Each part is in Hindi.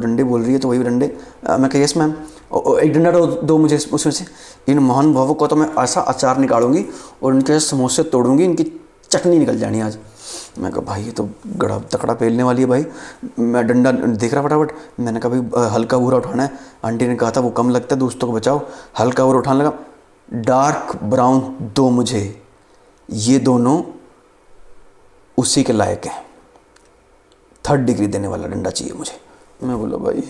डंडे बोल रही है तो वही डंडे। मैं कहा यस मैम, एक डंडा दो मुझे उसमें से। इन महानुभावों को तो मैं ऐसा अचार निकालूंगी और इनके समोसे तोड़ूंगी, इनकी चटनी निकल जानी आज। मैं कहा भाई ये तो गड़ा तकड़ा पेलने वाली है भाई। मैं डंडा देख रहा फटाफट, मैंने कहा भाई हल्का भूरा उठाना है। आंटी ने कहा था वो कम लगता है, दोस्तों को बचाओ। हल्का भूरा उठाने लगा, डार्क ब्राउन दो मुझे, ये दोनों उसी के लायक है, 3rd डिग्री देने वाला डंडा चाहिए मुझे। मैं बोला भाई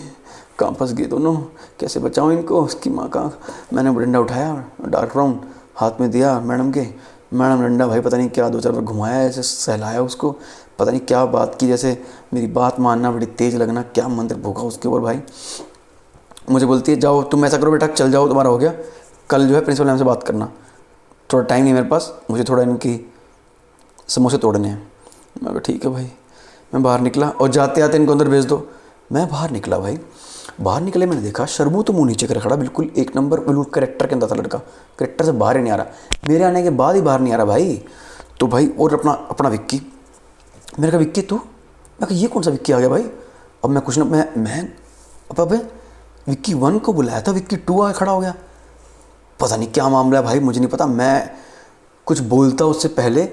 कहाँ फंस गए दोनों, कैसे बचाऊँ इनको, उसकी माँ का। मैंने डंडा उठाया, डार्क ब्राउन हाथ में दिया मैडम के। मैडम डंडा भाई पता नहीं क्या 2-4 बार घुमाया, ऐसे सहलाया उसको, पता नहीं क्या बात की, जैसे मेरी बात मानना, बड़ी तेज़ लगना, क्या मंत्र भूखा उसके ऊपर भाई। मुझे बोलती है जाओ तुम ऐसा करो बेटा, चल जाओ तुम्हारा हो गया, कल जो है प्रिंसिपल मैम से बात करना, थोड़ा टाइम नहीं मेरे पास, मुझे थोड़ा इनकी समोसे तोड़ने हैं। मैं कहा ठीक है भाई। मैं बाहर निकला और जाते आते इनको अंदर भेज दो। मैं बाहर निकला भाई, बाहर निकले मैंने देखा शर्मू तो मुंह नीचे कर खड़ा, बिल्कुल 1 नंबर, बिल्कुल करेक्टर के अंदर था लड़का, करेक्टर से बाहर ही नहीं आ रहा, मेरे आने के बाद ही बाहर नहीं आ रहा भाई। तो भाई और अपना विक्की, मैंने कहा विक्की तू, मैं कहा ये कौन सा विक्की आ गया भाई। अब मैं कुछ ना मैं अब विक्की 1 को बुलाया था, विक्की 2 आके खड़ा हो गया। पता नहीं क्या मामला है भाई, मुझे नहीं पता। मैं कुछ बोलता उससे पहले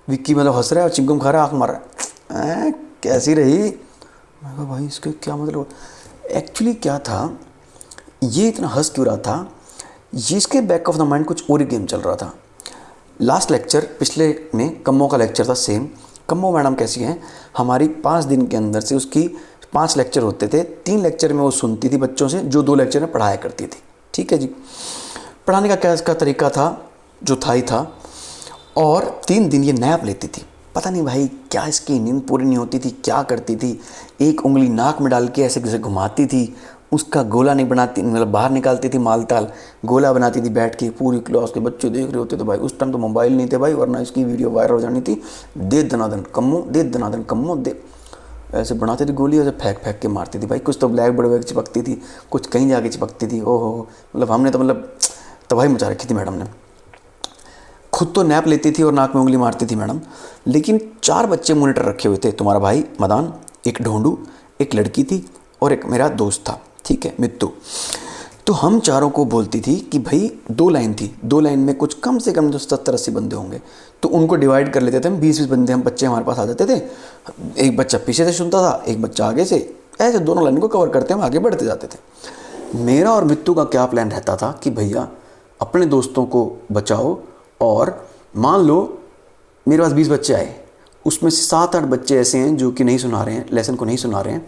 विक्की मतलब हंस रहा है और चिंगम खा रहा है, आँख मार रहा है। कैसी रही। मैं कहा भाई इसके क्या मतलब, एक्चुअली क्या था, ये इतना हंस क्यों रहा था, ये इसके बैक ऑफ द माइंड कुछ और ही गेम चल रहा था। लास्ट लेक्चर पिछले में कम्मो का लेक्चर था सेम। कम्मो मैडम कैसी हैं, हमारी 5 दिन के अंदर से उसकी 5 लेक्चर होते थे, 3 लेक्चर में वो सुनती थी बच्चों से, जो 2 लेक्चर में पढ़ाया करती थी। ठीक है जी, पढ़ाने का क्या इसका तरीका था, जो था ही था। और 3 दिन ये नैप लेती थी, पता नहीं भाई क्या इसकी नींद पूरी नहीं होती थी, क्या करती थी, एक उंगली नाक में डाल के ऐसे जैसे घुमाती थी, उसका गोला नहीं बनाती, मतलब बाहर निकालती थी मालताल, गोला बनाती थी बैठ के, पूरी क्लास के बच्चे देख रहे होते। तो भाई उस टाइम तो मोबाइल नहीं थे भाई, वरना इसकी वीडियो वायरल हो जानी थी। दे दनादन कम्मो, दे दनादन कम्मो दे, ऐसे बनाती थी गोली, ऐसे फेंक फेंक के मारती थी भाई। कुछ तो ब्लैक बोर्ड वगैरह चिपकती थी, कुछ कहीं जाके चिपकती थी। ओहो, मतलब हमने तो मतलब तबाही मचा रखी थी मैडम ने। खुद तो नैप लेती थी और नाक में उंगली मारती थी मैडम, लेकिन 4 बच्चे मॉनिटर रखे हुए थे, तुम्हारा भाई मदान, एक ढोंडू, एक लड़की थी और एक मेरा दोस्त था, ठीक है, मित्तू। तो हम चारों को बोलती थी कि भाई 2 लाइन थी, 2 लाइन में कुछ कम से कम 70-80 बंदे होंगे, तो उनको डिवाइड कर लेते थे हम, 20-20 बंदे हम बच्चे हमारे पास आ जाते थे। एक बच्चा पीछे से सुनता था, एक बच्चा आगे से, ऐसे दोनों लाइन को कवर करते हम आगे बढ़ते जाते थे। मेरा और मित्तू का क्या प्लान रहता था कि भैया अपने दोस्तों को बचाओ, और मान लो मेरे पास 20 बच्चे आए, उसमें से 7-8 बच्चे ऐसे हैं जो कि नहीं सुना रहे हैं, लेसन को नहीं सुना रहे हैं,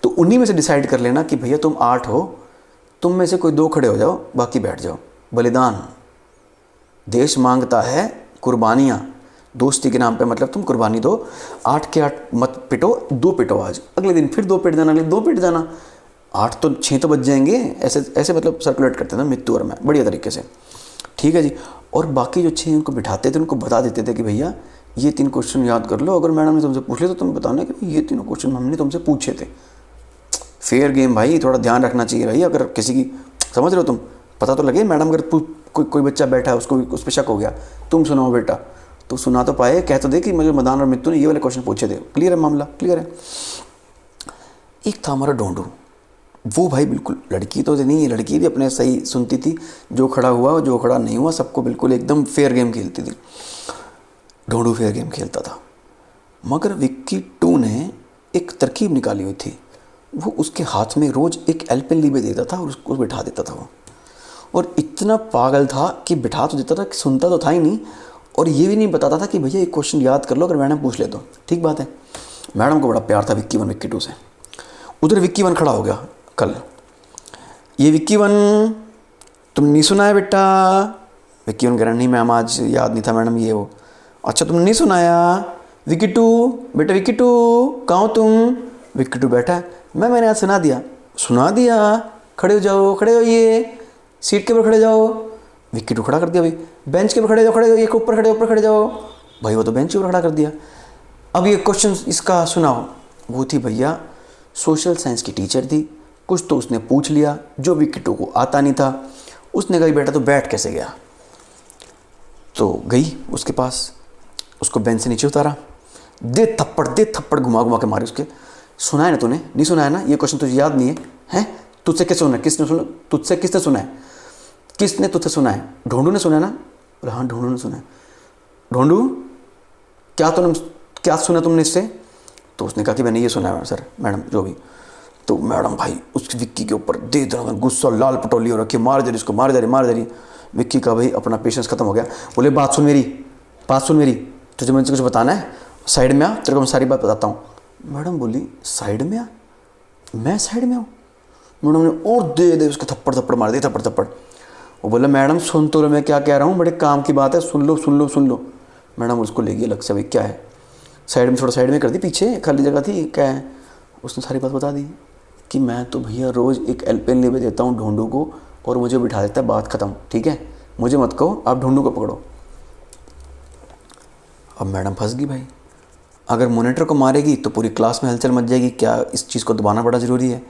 तो उन्हीं में से डिसाइड कर लेना कि भैया तुम 8 हो, तुम में से कोई 2 खड़े हो जाओ, बाकी बैठ जाओ। बलिदान देश मांगता है, कुर्बानियाँ दोस्ती के नाम पे, मतलब तुम कुर्बानी दो। 8 के 8 मत पिटो, 2 पिटो आज, अगले दिन फिर 2 पिट जाना, अगले 2 पिट जाना, 8 तो 6 तो बच जाएंगे। ऐसे ऐसे मतलब सर्कुलेट करते थे मित्तू और मैं बढ़िया तरीके से, ठीक है जी। और बाकी जो 6 उनको बिठाते थे, उनको बता देते थे कि भैया ये 3 क्वेश्चन याद कर लो, अगर मैडम ने तुमसे पूछ लिया तो तुम बताना कि ये 3 क्वेश्चन हमने तुमसे पूछे थे। फेयर गेम भाई, थोड़ा ध्यान रखना चाहिए भाई। अगर किसी की, समझ रहे हो तुम, पता तो लगे मैडम, अगर कोई बच्चा बैठा है उसको उस पर शक हो गया, तुम सुनाओ बेटा, तो सुना तो पाए, कह तो दे कि मुझे मदान और मित्तू ने ये वाले क्वेश्चन पूछे थे। क्लियर है मामला, क्लियर है। एक था हमारा ढोंडू, वो भाई बिल्कुल, लड़की तो नहीं, लड़की भी अपने सही सुनती थी, जो खड़ा हुआ जो खड़ा नहीं हुआ सबको बिल्कुल एकदम फेयर गेम खेलती थी। ढोंडू फेयर गेम खेलता था, मगर विक्की 2 ने एक तरकीब निकाली हुई थी। वो उसके हाथ में रोज़ एक एल्पेनलीबे देता था और उसको बिठा देता था वो, और इतना पागल था कि बिठा तो देता था कि सुनता तो था ही नहीं, और ये भी नहीं बताता था कि भैया एक क्वेश्चन याद कर लो, अगर मैडम पूछ ले तो ठीक बात है। मैडम को बड़ा प्यार था विक्की 1 विक्की 2 से। उधर विक्की 1 खड़ा हो गया कल, ये विक्की 1 तुम नहीं सुना है बेटा। विक्की 1 कह रहा नहीं मैम आज याद नहीं था मैडम, ये वो। अच्छा तुम नहीं सुनाया। विक्की 2, बेटा विक्की 2 कहाँ हो तुम। विक्की 2 बैठा है, मैंने आज सुना दिया। सुना दिया, खड़े हो जाओ, खड़े होइए, सीट के ऊपर खड़े जाओ। विक्की 2 खड़ा कर दिया भाई, बेंच के ऊपर खड़े जाओ, खड़े होइए, ऊपर खड़े जाओ भाई। वो तो बेंच के ऊपर खड़ा कर दिया। अब ये क्वेश्चन इसका सुनाओ। वो थी भैया सोशल साइंस की टीचर थी, कुछ तो उसने पूछ लिया जो विक्की 2 को आता नहीं था। उसने कहा बेटा तो बैठ कैसे गया, तो गई उसके पास, उसको बेंच से नीचे उतारा, दे थप्पड़ घुमा घुमा के मारे उसके। सुना है ना तूने? नहीं सुना है ना? ये क्वेश्चन तुझे याद नहीं है? हैं? तुझसे किसने सुना? किसने सुना? तुझसे किसने सुना है? किसने तुझसे सुना है? ढोंडू ने सुना है ना? बोला हाँ ढोंडू ने सुना है। ढोंडू क्या सुना तुमने इससे? तो उसने कहा कि मैंने ये सुना है सर मैडम जो भी। तो मैडम भाई उस विक्की के ऊपर दे दे गुस्सा, लाल पटोली हो रखी, मार जा रही इसको, मार जा रही। विक्की का भाई अपना पेशेंस खत्म हो गया। बोले बात सुन मेरी, तुझे मुझसे कुछ बताना है? साइड में आ, तेरे को मैं सारी बात बताता हूँ। मैडम बोली साइड में आ? मैं साइड में आऊँ? मैडम ने और दे उसको थप्पड़ मार दिया, थप्पड़। वो बोला मैडम सुन तो लो मैं क्या कह रहा हूँ, बड़े काम की बात है, सुन लो। मैडम उसको ले गई अलग से, भाई क्या है, साइड में, थोड़ा साइड में कर दी, पीछे खाली जगह थी, क्या है। उसने सारी बात बता दी कि मैं तो भैया रोज़ एक एल्पेन लेवे देता हूँ ढोंडू को और मुझे बिठा देता है, बात ख़त्म, ठीक है, मुझे मत कहो, आप ढोंडू को पकड़ो। अब मैडम फंस गई भाई, अगर मॉनिटर को मारेगी तो पूरी क्लास में हलचल मच जाएगी, क्या इस चीज़ को दबाना बड़ा ज़रूरी है,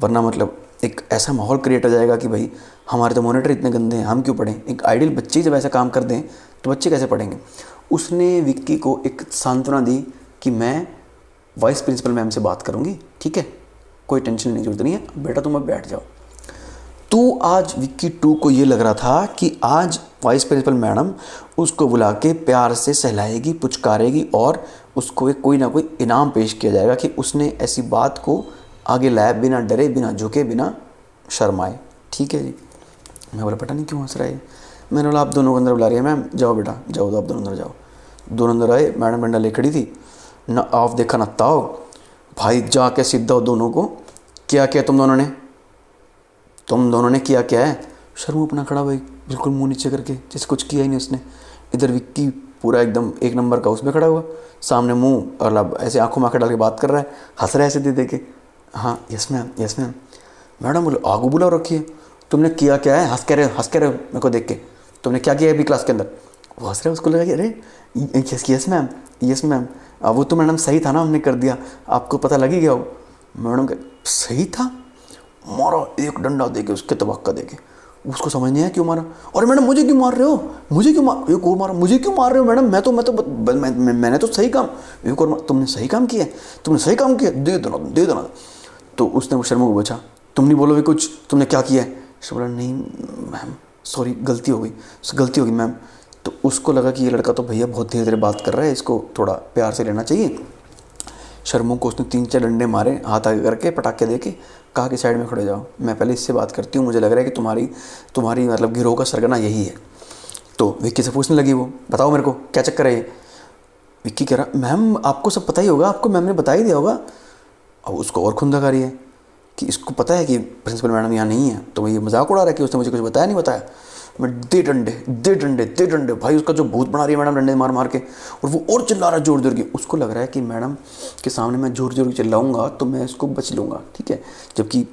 वरना मतलब एक ऐसा माहौल क्रिएट हो जाएगा कि भाई हमारे तो मॉनिटर इतने गंदे हैं, हम क्यों पढ़ें। एक आइडियल बच्चे जब ऐसा काम कर दें तो बच्चे कैसे पढ़ेंगे। उसने विक्की को एक सांत्वना दी कि मैं वाइस प्रिंसिपल मैम से बात करूँगी, ठीक है, कोई टेंशन लेने की जरूरत नहीं है, बेटा तुम अब बैठ जाओ। तो आज विक्की 2 को ये लग रहा था कि आज वाइस प्रिंसिपल मैडम उसको बुला के प्यार से सहलाएगी, पुचकारेगी और उसको एक कोई ना कोई इनाम पेश किया जाएगा कि उसने ऐसी बात को आगे लाया, बिना डरे, बिना झुके, बिना शर्माए। ठीक है जी। मैं बोला पता नहीं क्यों हंस रहा है। मैंने बोला आप दोनों को अंदर बुला रही है मैम, जाओ बेटा जाओ, तो आप दोनों अंदर जाओ। दोनों अंदर आए, मैडम डंडा ले खड़ी थी, ना आप देखा ना ताओ। भाई जाके सीधा हो दोनों को, क्या किया तुम दोनों ने किया क्या है। शर्मू अपना खड़ा भाई बिल्कुल मुंह नीचे करके, जैसे कुछ किया ही नहीं उसने। इधर विक्की पूरा एकदम एक नंबर का उसमें खड़ा हुआ, सामने मुंह मतलब ऐसे आंखों में आंखें डाल के बात कर रहा है, हंस रहा है ऐसे दे के। हाँ यस मैम। मैडम बोले आगू बुला रखी है, तुमने किया क्या है, हंस कह रहे हो मेरे को देख के, तुमने क्या किया है अभी क्लास के अंदर। वो हंस रहा है, उसको लगा कि अरे यस मैम वो तो मैडम सही था ना, हमने कर दिया, आपको पता लग ही गया हो। मैडम के सही था, मारा एक डंडा देके उसके तबक्का देके, उसको समझ नहीं आया क्यों मारा। और मैडम मुझे क्यों मार रहे हो, मुझे क्यों मार रहे हो मैडम, मैंने तो सही काम, एक और तुमने सही काम किया, दे देना। तो उसने शर्मा को पूछा तुम नहीं बोलोगे कुछ, तुमने क्या किया है। उसने बोला नहीं मैम सॉरी, गलती हो गई मैम। तो उसको लगा कि ये लड़का तो भैया बहुत धीरे धीरे बात कर रहा है, इसको थोड़ा प्यार से लेना चाहिए। शर्मू को उसने 3-4 डंडे मारे, हाथ आगे करके पटाखे दे के, कहा कि साइड में खड़े जाओ, मैं पहले इससे बात करती हूँ, मुझे लग रहा है कि तुम्हारी मतलब गिरोह का सरगना यही है। तो विक्की से पूछने लगी वो, बताओ मेरे को क्या चक्कर है ये। विक्की कह रहा मैम आपको सब पता ही होगा, आपको मैम ने बता ही दिया होगा। अब उसको और खुंदक आ रही है कि इसको पता है कि प्रिंसिपल मैडम यहाँ नहीं है, तो ये मजाक उड़ा रहा है कि उसने मुझे कुछ बताया नहीं बताया। मैं दे डंडे भाई, उसका जो भूत बना रही है मैडम डंडे मार के, और वो और चिल्ला रहा है जोर जोर की। उसको लग रहा है कि मैडम के सामने मैं जोर जोर की चिल्लाऊंगा तो मैं इसको बच लूँगा, ठीक है। जबकि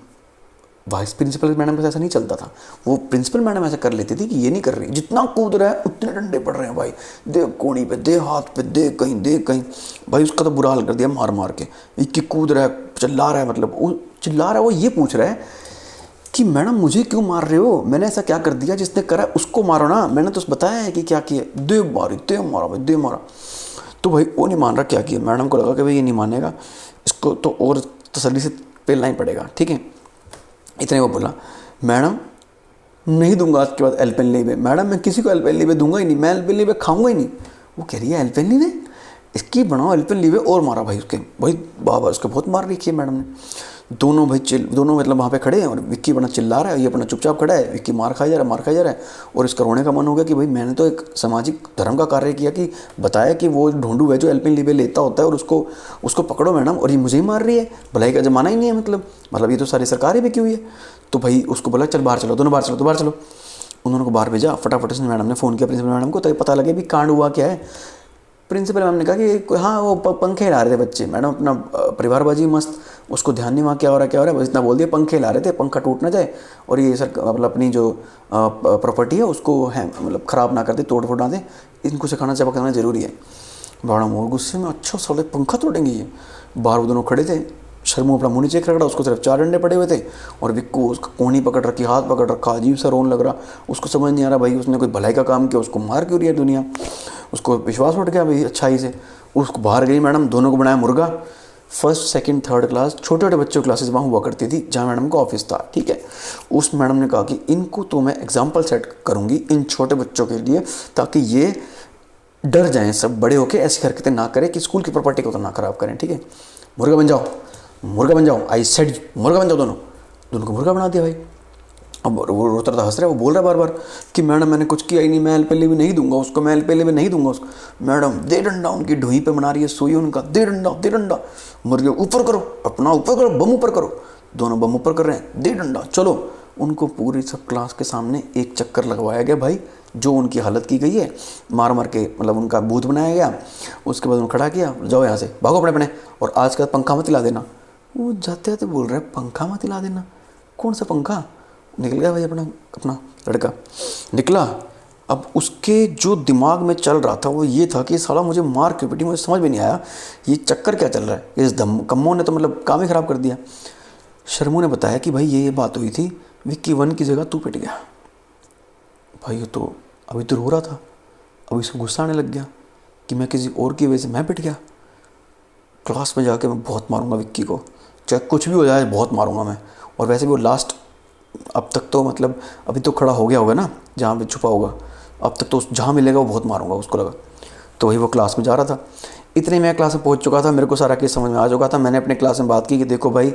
वाइस प्रिंसिपल मैडम के साथ ऐसा नहीं चलता था, वो प्रिंसिपल मैडम ऐसा कर लेती थी कि ये नहीं कर रही, जितना कूद रहा है उतने डंडे पड़ रहे हैं भाई, दे कोड़ी पे, दे हाथ पे, दे कहीं भाई। उसका तो बुरा हाल कर दिया मार के। इक्की कूद रहा है, चिल्ला रहा है, मतलब वो ये पूछ रहा है कि मैडम मुझे क्यों मार रहे हो, मैंने ऐसा क्या कर दिया, जिसने करा उसको मारो ना, मैंने तो बताया है कि क्या किया, दे मारा। तो भाई वो नहीं मान रहा क्या किया। मैडम को लगा कि भाई ये नहीं मानेगा, इसको तो और तसल्ली से पेलना ही पड़ेगा, ठीक है। इतने वो बोला मैडम नहीं दूंगा आज के बाद एल्पेन लीवे, मैडम मैं किसी को एल्पेन लीवे दूंगा ही नहीं, मैं एल्पेन लीवे खाऊंगा ही नहीं। वो कह रही है एल्पेन लीवे, इसकी बनाओ एल्पेन लीवे, और मारा भाई उसके, भाई बाबा उसको बहुत मार रखी है मैडम ने। दोनों मतलब वहाँ पे खड़े हैं और विक्की बना चिल्ला रहा है, ये अपना चुपचाप खड़ा है, विक्की मार खाई जा रहा है। और इसका रोने का मन हो गया कि भाई मैंने तो एक सामाजिक धर्म का कार्य किया कि बताया कि वो ढोंडू है जो एल्पेन लीवे लेता होता है, और उसको पकड़ो मैडम, और ये मुझे ही मार रही है, भलाई का जमाना ही नहीं है, मतलब ये तो सारी सरकार ही बिकी हुई है। तो भाई उसको बोला चल बाहर चलो, दोनों बाहर चलो। उन्होंने को बाहर भेजा, फटाफट से मैडम ने फ़ोन किया प्रिंसिपल मैडम को, तो पता लगे भी कांड हुआ क्या है। प्रिंसिपल मैम ने कहा कि हाँ वो पंखे हिला रहे थे बच्चे, मैडम अपना परिवारबाजी मस्त, उसको ध्यान नहीं वहाँ क्या हो रहा है, बस इतना बोल दिया पंखे हिला रहे थे, पंखा टूट ना जाए, और ये सर मतलब अपनी जो प्रॉपर्टी है उसको है मतलब ख़राब ना कर दे, तोड़ फोड़ ना दे, इनको सिखाना चपाना जरूरी है। मैडम और गुस्से में, अच्छा साले पंखा तोड़ेंगे ये। बाहर वो दोनों खड़े थे, शर्मू अपना मुँह नीचे रखा, उसको सिर्फ 4 डंडे पड़े हुए थे, और विक्कू उसका कोहनी पकड़ रखी, हाथ पकड़ रखा, अजीब सा रोन लग रहा। उसको समझ नहीं आ रहा भाई उसने कोई भलाई का काम किया, उसको मार क्यों रही है दुनिया। उसको विश्वास उठ गया भाई अच्छाई से। उसको बाहर गई मैडम, दोनों को बनाया मुर्गा, फर्स्ट सेकंड थर्ड क्लास छोटे छोटे बच्चों की क्लासेस वहाँ हुआ करती थी जहाँ मैडम का ऑफिस था, ठीक है। उस मैडम ने कहा कि इनको तो मैं एग्जाम्पल सेट करूँगी इन छोटे बच्चों के लिए, ताकि ये डर जाएं, सब बड़े होके ऐसी हरकतें ना करें कि स्कूल की प्रॉपर्टी को तो ना खराब करें, ठीक है। मुर्गा बन जाओ, मुर्गा बन जाओ, आई सेड मुर्गा बन जाओ, दोनों दोनों को मुर्गा बना दिया भाई। अब वो रोता था, हंस रहा है, वो बोल रहा है बार बार कि मैडम मैंने कुछ किया ही नहीं, मैं पहले भी नहीं दूंगा उसको, मैं पहले भी नहीं दूंगा उसको। मैडम दे डंडा, उनकी ढूई पे बना रही है सुई उनका, दे डंडा दे डंडा। मुर्गे ऊपर करो, अपना ऊपर करो, बम ऊपर करो। दोनों बम ऊपर कर रहे हैं, दे डंडा, चलो। उनको पूरी सब क्लास के सामने एक चक्कर लगवाया गया भाई, जो उनकी हालत की गई है, मार मार के, मतलब उनका भूत बनाया गया। उसके बाद उन्हें खड़ा किया, जाओ यहाँ से, भागो अपने अपने, और आज का पंखा मत हिला देना। वो जाते जाते बोल रहा है पंखा मत हिला देना, कौन सा पंखा। निकल गया भाई अपना अपना लड़का निकला। अब उसके जो दिमाग में चल रहा था वो ये था कि साला मुझे मार क्यों पिटी, मुझे समझ में नहीं आया ये चक्कर क्या चल रहा है। इस कम्मों ने तो मतलब काम ही ख़राब कर दिया। शर्मू ने बताया कि भाई ये बात हुई थी, विक्की 1 की जगह तू पिट गया। भाई ये तो अभी तो रो रहा था, अब इसको गुस्सा आने लग गया कि मैं किसी और की वजह से मैं पिट गया। क्लास में जाके मैं बहुत मारूंगा विक्की को, चाहे कुछ भी हो जाए बहुत मारूंगा मैं। और वैसे भी वो लास्ट, अब तक तो मतलब अभी तो खड़ा हो गया होगा ना जहाँ पे छुपा होगा, अब तक तो जहाँ मिलेगा वो बहुत मारूंगा उसको लगा। तो वही वो क्लास में जा रहा था, इतने मैं क्लास में पहुँच चुका था, मेरे को सारा केस समझ में आ चुका था। मैंने अपने क्लास में बात की कि देखो भाई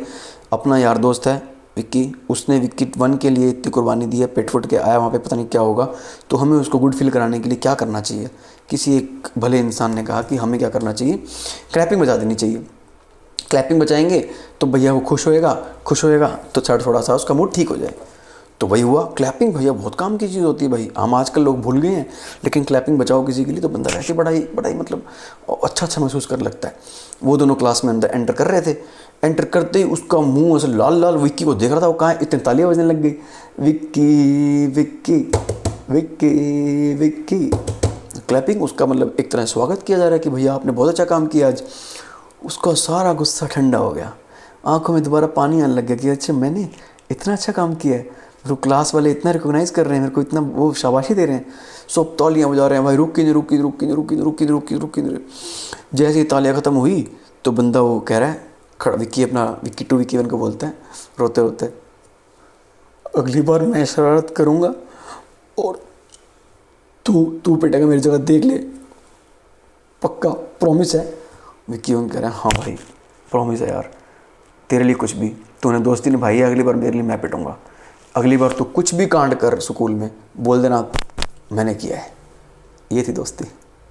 अपना यार दोस्त है विक्की, उसने विक्की 1 के लिए इतनी कुर्बानी दी है, पेट फुट के आया वहाँ पे, पता नहीं क्या होगा, तो हमें उसको गुड फील कराने के लिए क्या करना चाहिए। किसी एक भले इंसान ने कहा कि हमें क्या करना चाहिए, क्लैपिंग बजा देनी चाहिए। क्लैपिंग बचाएंगे तो भैया वो खुश होएगा तो थोड़ा सा उसका मूड ठीक हो जाए। तो वही हुआ, क्लैपिंग भैया बहुत काम की चीज़ होती है भाई, हम आजकल लोग भूल गए हैं, लेकिन क्लैपिंग बचाओ किसी के लिए तो बंदा वैसे बड़ा ही मतलब अच्छा महसूस कर लगता है। वो दोनों क्लास में अंदर एंटर कर रहे थे, एंटर करते ही उसका मुंह ऐसे लाल लाल, विक्की को देख रहा था वो कहाँ है, इतनी तालियां बजने लग गई, विक्की विक्की विक्की विक्की। क्लैपिंग उसका मतलब एक तरह स्वागत किया जा रहा है कि भैया आपने बहुत अच्छा काम किया आज। उसका सारा गुस्सा ठंडा हो गया, आंखों में दोबारा पानी आने लग गया कि अच्छा मैंने इतना अच्छा काम किया है, मेरे क्लास वाले इतना रिकॉग्नाइज़ कर रहे हैं, मेरे को इतना वो शाबाशी दे रहे हैं, सब तालियां बजा रहे हैं भाई, रुक। जैसे ही तालियां ख़त्म हुई तो बंदा वो कह रहा है खड़ा, विक्की 1 को बोलता है रोते रोते, अगली बार मैं शरारत करूँगा और तू पिटेगा मेरी जगह, देख ले, पक्का, प्रॉमिस है। विक्की 1 कह रहा है हाँ भाई प्रॉमिस है यार, तेरे लिए कुछ भी, तूने दोस्ती निभाई है, अगली बार मेरे लिए मैं पिटूंगा, अगली बार तू कुछ भी कांड कर स्कूल में बोल देना मैंने किया है। ये थी दोस्ती।